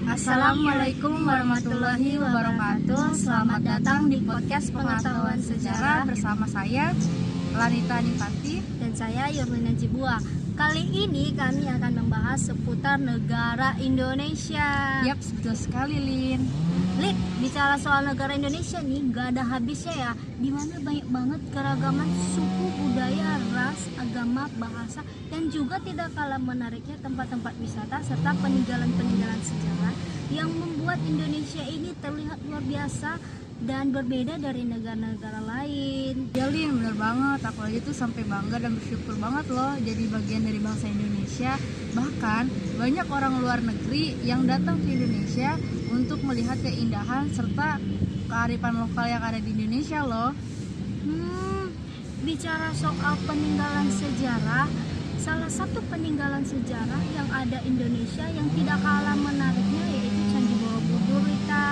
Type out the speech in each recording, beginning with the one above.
Assalamualaikum warahmatullahi wabarakatuh. Selamat datang di podcast Pengetahuan Sejarah bersama saya Lanita Nipanti dan saya Yurlina Jibua. Kali ini kami akan membahas seputar negara Indonesia. Yap, betul sekali Lin. Lid, bicara soal negara Indonesia nih gak ada habisnya ya. Dimana banyak banget keragaman suku, budaya, ras, agama, bahasa, dan juga tidak kalah menariknya tempat-tempat wisata serta peninggalan-peninggalan sejarah yang membuat Indonesia ini terlihat luar biasa dan berbeda dari negara-negara lain. Ya Lin, bener banget. Aku aja tuh sampai bangga dan bersyukur banget loh jadi bagian dari bangsa Indonesia. Bahkan banyak orang luar negeri yang datang ke Indonesia untuk melihat keindahan serta kearifan lokal yang ada di Indonesia loh. Bicara soal peninggalan sejarah, salah satu peninggalan sejarah yang ada Indonesia yang tidak kalah menariknya yaitu Candi Borobudur, Rita.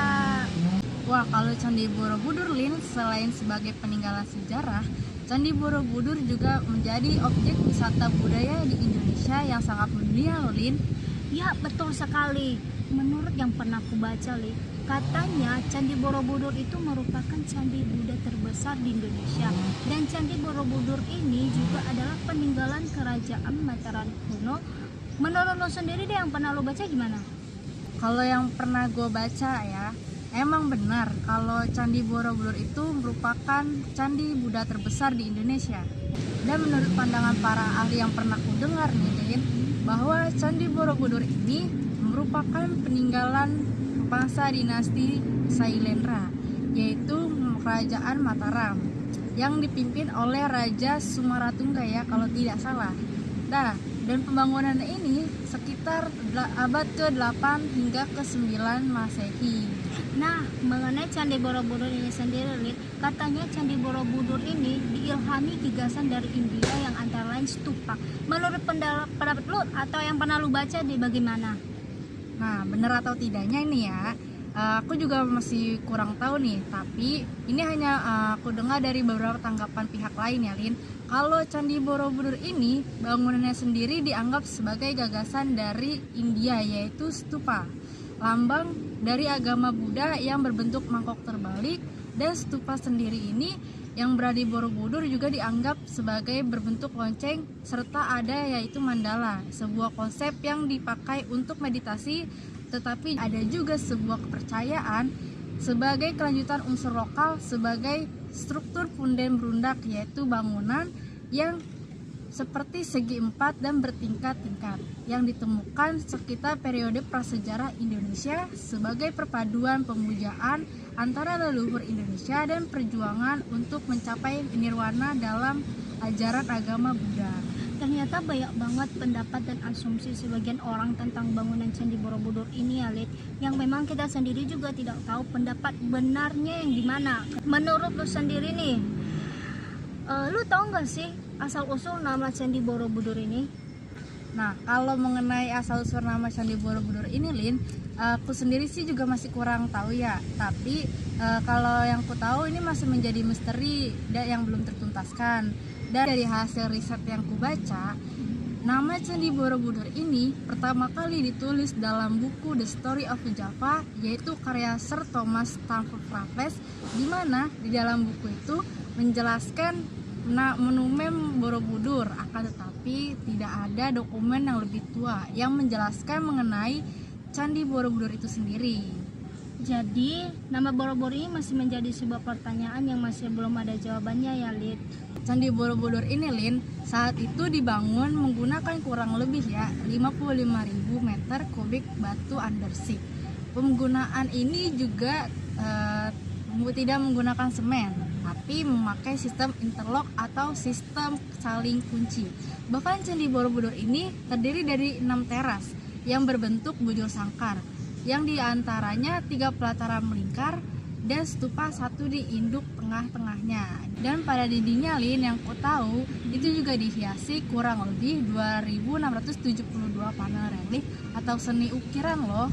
Wah, kalau Candi Borobudur Lin, selain sebagai peninggalan sejarah, Candi Borobudur juga menjadi objek wisata budaya di Indonesia yang sangat mendunia loh Lin. Ya, betul sekali. Menurut yang pernah aku baca, Li, katanya Candi Borobudur itu merupakan candi Buddha terbesar di Indonesia. Dan Candi Borobudur ini juga adalah peninggalan kerajaan Mataram kuno. Menurut lo sendiri deh, yang pernah lo baca gimana? Kalau yang pernah gue baca ya, emang benar kalau Candi Borobudur itu merupakan candi Buddha terbesar di Indonesia. Dan menurut pandangan para ahli yang pernah ku dengar nih Lin, bahwa Candi Borobudur ini merupakan peninggalan masa dinasti Sailendra, yaitu kerajaan Mataram yang dipimpin oleh Raja Sumaratungga ya kalau tidak salah. Nah, dan pembangunan ini sekitar abad ke-8 hingga ke-9 Masehi. Nah, mengenai Candi Borobudur ini sendiri, katanya Candi Borobudur ini diilhami gagasan dari India yang antara lain stupa. Menurut pendapat lu atau yang pernah lu baca di bagaimana? Nah, benar atau tidaknya ini ya, aku juga masih kurang tahu nih. Tapi ini hanya aku dengar dari beberapa tanggapan pihak lain ya Lin. Kalau Candi Borobudur ini bangunannya sendiri dianggap sebagai gagasan dari India, yaitu stupa, lambang dari agama Buddha yang berbentuk mangkok terbalik. Dan stupa sendiri ini yang berada di Borobudur juga dianggap sebagai berbentuk lonceng serta ada yaitu mandala, sebuah konsep yang dipakai untuk meditasi. Tetapi ada juga sebuah kepercayaan sebagai kelanjutan unsur lokal sebagai struktur punden berundak, yaitu bangunan yang seperti segi empat dan bertingkat-tingkat yang ditemukan sekitar periode prasejarah Indonesia sebagai perpaduan pemujaan antara leluhur Indonesia dan perjuangan untuk mencapai nirwana dalam ajaran agama Buddha. Ternyata banyak banget pendapat dan asumsi sebagian orang tentang bangunan Candi Borobudur ini ya Lid, yang memang kita sendiri juga tidak tahu pendapat benarnya yang dimana. Menurut lu sendiri nih, lu tahu nggak sih asal-usul nama Candi Borobudur ini? Nah, kalau mengenai asal-usul nama Candi Borobudur ini Lin, aku sendiri sih juga masih kurang tahu ya. Tapi kalau yang ku tahu ini masih menjadi misteri dan yang belum tertuntaskan. Dan dari hasil riset yang ku baca, nama Candi Borobudur ini pertama kali ditulis dalam buku The Story of Java, yaitu karya Sir Thomas Stamford Raffles, di mana di dalam buku itu menjelaskan monumen Borobudur, akan tetapi tidak ada dokumen yang lebih tua yang menjelaskan mengenai Candi Borobudur itu sendiri. Jadi, nama Borobudur ini masih menjadi sebuah pertanyaan yang masih belum ada jawabannya ya Lid. Candi Borobudur ini Lin, saat itu dibangun menggunakan kurang lebih ya 55.000 meter kubik batu andesit. Penggunaan ini juga tidak menggunakan semen, tapi memakai sistem interlock atau sistem saling kunci. Bahkan Candi Borobudur ini terdiri dari 6 teras yang berbentuk bujur sangkar, yang diantaranya 3 pelataran melingkar dan stupa 1 di induk tengah-tengahnya. Dan pada dindingnya Lin, yang ku tahu itu juga dihiasi kurang lebih 2.672 panel relief atau seni ukiran loh.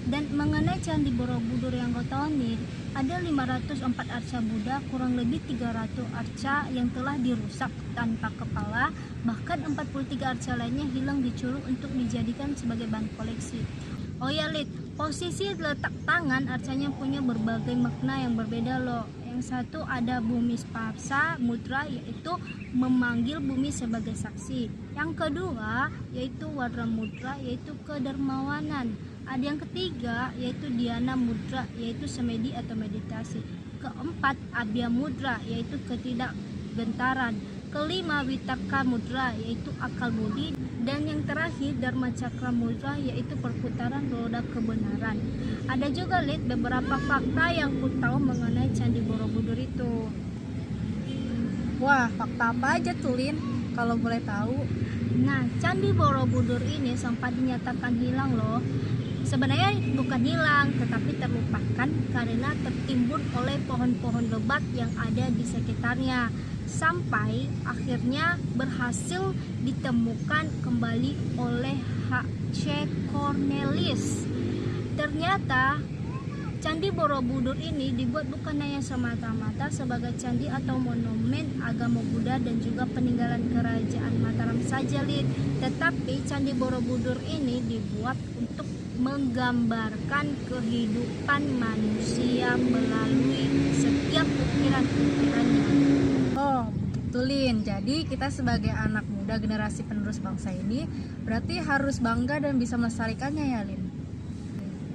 Dan mengenai Candi Borobudur yang kau tahu nih, ada 504 arca Buddha, kurang lebih 300 arca yang telah dirusak tanpa kepala, bahkan 43 arca lainnya hilang dicuri untuk dijadikan sebagai bahan koleksi. Oh ya Lid, Posisi letak tangan artinya punya berbagai makna yang berbeda loh. Yang satu ada bumi spapsa mudra, yaitu memanggil bumi sebagai saksi. Yang kedua yaitu wadra mudra, yaitu kedermawanan. Ada yang ketiga yaitu dhyana mudra, yaitu semedi atau meditasi. Keempat abhya mudra, yaitu ketidakgentaran. Kelima vitaka mudra, yaitu akal budi. Dan yang terakhir dharma cakra mudra, yaitu perputaran roda kebenaran. Ada juga Lid beberapa fakta yang ku tahu mengenai Candi Borobudur itu. Wah, fakta apa aja tuh Lin? Kalau boleh tahu. Nah, Candi Borobudur ini sempat dinyatakan hilang loh. Sebenarnya bukan hilang, tetapi terlupakan karena tertimbun oleh pohon-pohon lebat yang ada di sekitarnya. Sampai akhirnya berhasil ditemukan kembali oleh H.C. Cornelis. Ternyata Candi Borobudur ini dibuat bukan hanya semata-mata sebagai candi atau monumen agama Buddha dan juga peninggalan kerajaan Mataram saja, Lid. Tetapi Candi Borobudur ini dibuat untuk menggambarkan kehidupan manusia melalui setiap ukiran-ukirannya. Oh, begitu Lin. Jadi kita sebagai anak muda generasi penerus bangsa ini berarti harus bangga dan bisa melestarikannya ya Lin.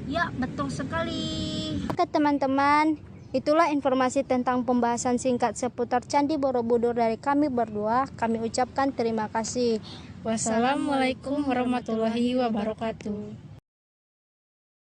Ya, betul sekali. Oke teman-teman, itulah informasi tentang pembahasan singkat seputar Candi Borobudur dari kami berdua. Kami ucapkan terima kasih. Wassalamualaikum warahmatullahi wabarakatuh.